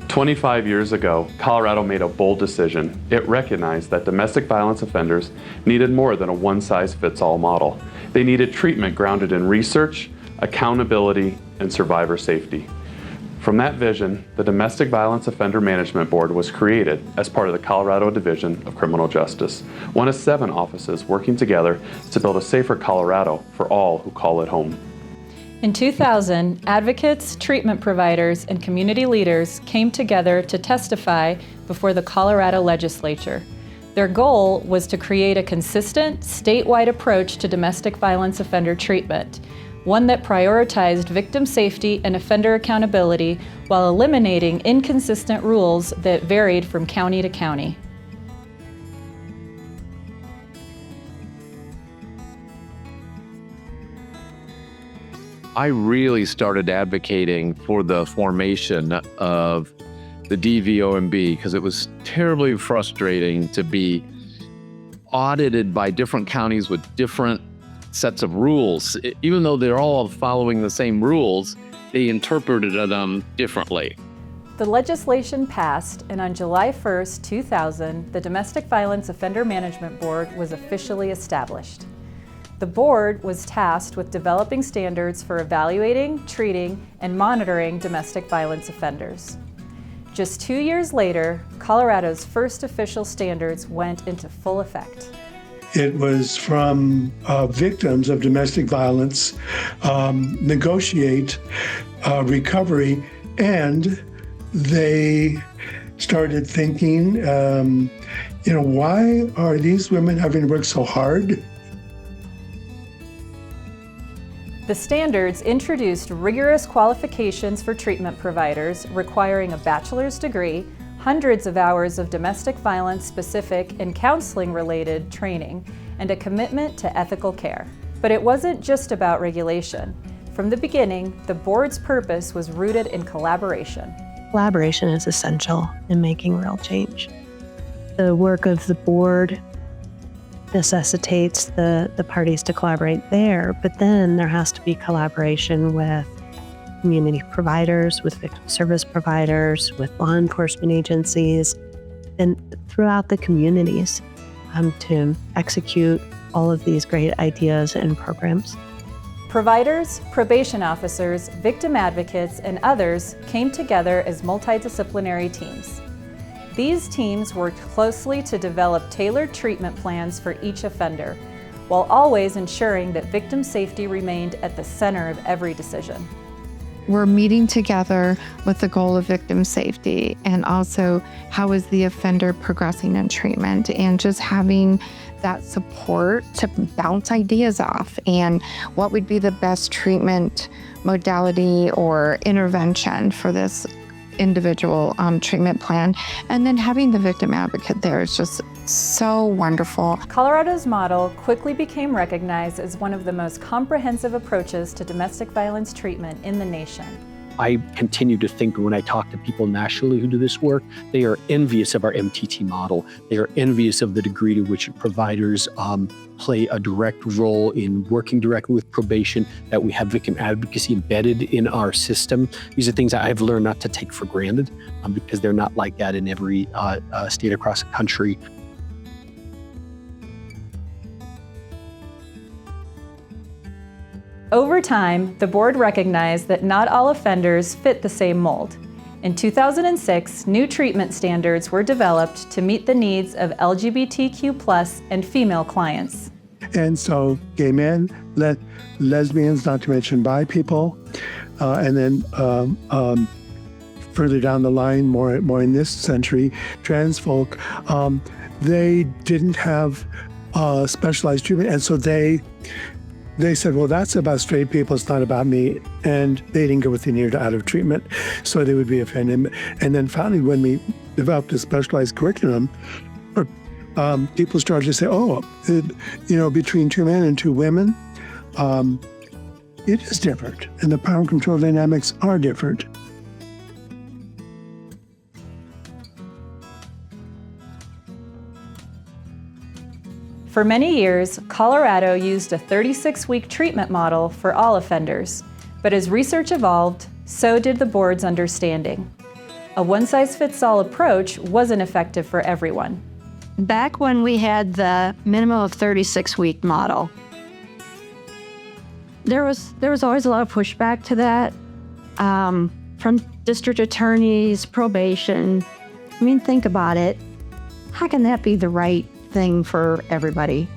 25 years ago, Colorado made a bold decision. It recognized that domestic violence offenders needed more than a one-size-fits-all model. They needed treatment grounded in research, accountability, and survivor safety. From that vision, the Domestic Violence Offender Management Board was created as part of the Colorado Division of Criminal Justice, one of 7 offices working together to build a safer Colorado for all who call it home. In 2000, advocates, treatment providers, and community leaders came together to testify before the Colorado legislature. Their goal was to create a consistent, statewide approach to domestic violence offender treatment, one that prioritized victim safety and offender accountability while eliminating inconsistent rules that varied from county to county. I really started advocating for the formation of the DVOMB because it was terribly frustrating to be audited by different counties with different sets of rules. Even though they're all following the same rules, they interpreted them differently. The legislation passed, and on July 1st, 2000, the Domestic Violence Offender Management Board was officially established. The board was tasked with developing standards for evaluating, treating, and monitoring domestic violence offenders. Just 2 years later, Colorado's first official standards went into full effect. It was from victims of domestic violence negotiate recovery, and they started thinking, why are these women having to work so hard? The standards introduced rigorous qualifications for treatment providers requiring a bachelor's degree, hundreds of hours of domestic violence specific and counseling related training, and a commitment to ethical care. But it wasn't just about regulation. From the beginning, the board's purpose was rooted in collaboration. Collaboration is essential in making real change. The work of the board necessitates the parties to collaborate there, but then there has to be collaboration with community providers, with victim service providers, with law enforcement agencies, and throughout the communities to execute all of these great ideas and programs. Providers, probation officers, victim advocates, and others came together as multidisciplinary teams. These teams worked closely to develop tailored treatment plans for each offender, while always ensuring that victim safety remained at the center of every decision. We're meeting together with the goal of victim safety and also how is the offender progressing in treatment, and just having that support to bounce ideas off and what would be the best treatment modality or intervention for this individual treatment plan. And then having the victim advocate there is just so wonderful. Colorado's model quickly became recognized as one of the most comprehensive approaches to domestic violence treatment in the nation. I continue to think when I talk to people nationally who do this work, they are envious of our MTT model. They are envious of the degree to which providers play a direct role in working directly with probation, that we have victim advocacy embedded in our system. These are things that I've learned not to take for granted because they're not like that in every state across the country. Over time, the board recognized that not all offenders fit the same mold. In 2006, new treatment standards were developed to meet the needs of LGBTQ+ and female clients. And so gay men, lesbians, not to mention bi people, and then further down the line, more in this century, trans folk, they didn't have specialized treatment, and so they said, well, that's about straight people, it's not about me. And they didn't go within a year out of treatment, so they would be offended. And then finally, when we developed a specialized curriculum, people started to say, between 2 men and 2 women, it is different. And the power and control dynamics are different. For many years, Colorado used a 36-week treatment model for all offenders. But as research evolved, so did the board's understanding. a one-size-fits-all approach wasn't effective for everyone. Back when we had the minimum of 36-week model, there was always a lot of pushback to that from district attorneys, probation. I mean, think about it. How can that be the right thing for everybody?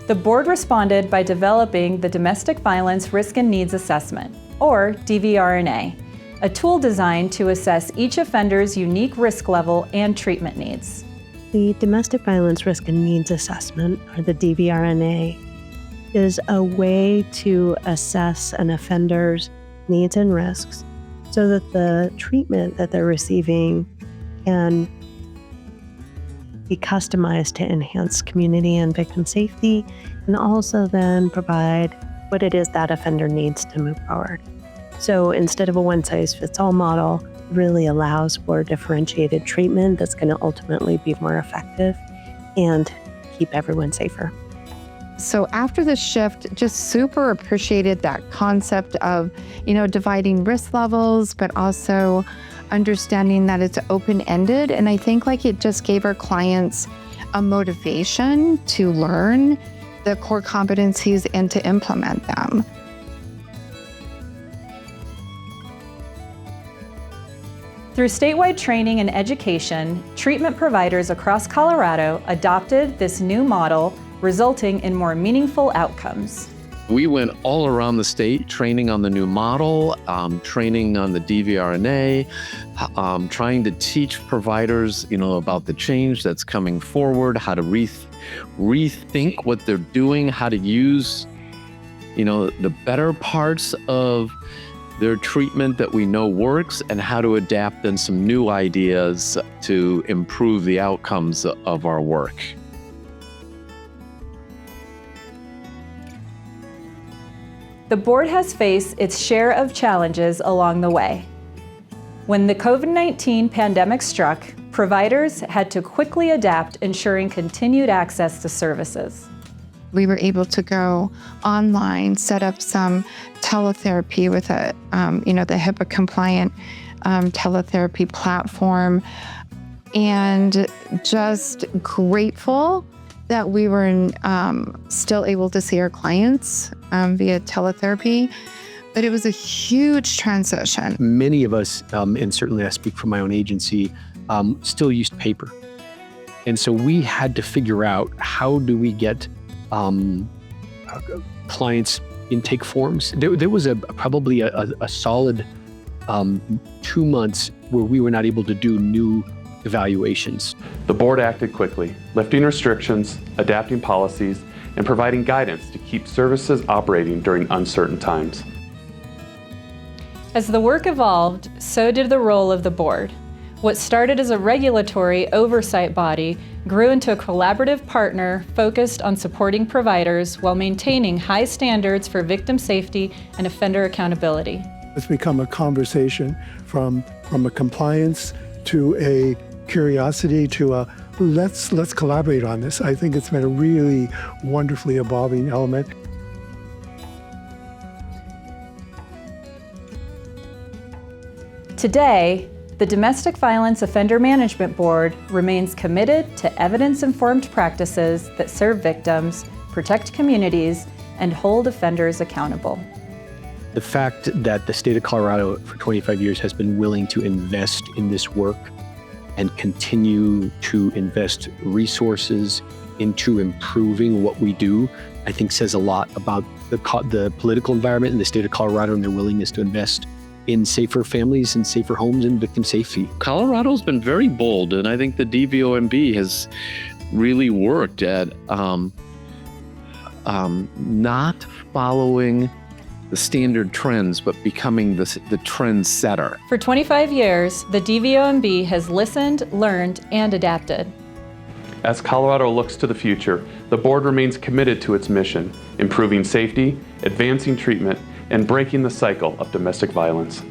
The board responded by developing the Domestic Violence Risk and Needs Assessment, or DVRNA, a tool designed to assess each offender's unique risk level and treatment needs. The Domestic Violence Risk and Needs Assessment, or the DVRNA, is a way to assess an offender's needs and risks so that the treatment that they're receiving can be customized to enhance community and victim safety, and also then provide what it is that offender needs to move forward. So instead of a one-size-fits-all model, it really allows for differentiated treatment that's going to ultimately be more effective and keep everyone safer. So after the shift, just super appreciated that concept of, dividing risk levels, but also understanding that it's open-ended. And I think it just gave our clients a motivation to learn the core competencies and to implement them. Through statewide training and education, treatment providers across Colorado adopted this new model, resulting in more meaningful outcomes. We went all around the state training on the new model, training on the DVRNA, trying to teach providers, about the change that's coming forward, how to rethink what they're doing, how to use, the better parts of their treatment that we know works, and how to adapt in some new ideas to improve the outcomes of our work. The board has faced its share of challenges along the way. When the COVID-19 pandemic struck, providers had to quickly adapt, ensuring continued access to services. We were able to go online, set up some teletherapy with the HIPAA-compliant teletherapy platform, and just grateful that we were still able to see our clients via teletherapy. But it was a huge transition. Many of us, and certainly I speak from my own agency, still used paper. And so we had to figure out, how do we get clients intake forms? There was probably a solid 2 months where we were not able to do new evaluations. The board acted quickly, lifting restrictions, adapting policies, and providing guidance to keep services operating during uncertain times. As the work evolved, so did the role of the board. What started as a regulatory oversight body grew into a collaborative partner focused on supporting providers while maintaining high standards for victim safety and offender accountability. It's become a conversation from a compliance to a curiosity to a let's collaborate on this. I think it's been a really wonderfully evolving element. Today, the Domestic Violence Offender Management Board remains committed to evidence-informed practices that serve victims, protect communities, and hold offenders accountable. The fact that the state of Colorado for 25 years has been willing to invest in this work and continue to invest resources into improving what we do, I think says a lot about the political environment in the state of Colorado and their willingness to invest in safer families and safer homes and victim safety. Colorado's been very bold, and I think the DVOMB has really worked at not following the standard trends, but becoming the trend setter. For 25 years, the DVOMB has listened, learned, and adapted. As Colorado looks to the future, the board remains committed to its mission, improving safety, advancing treatment, and breaking the cycle of domestic violence.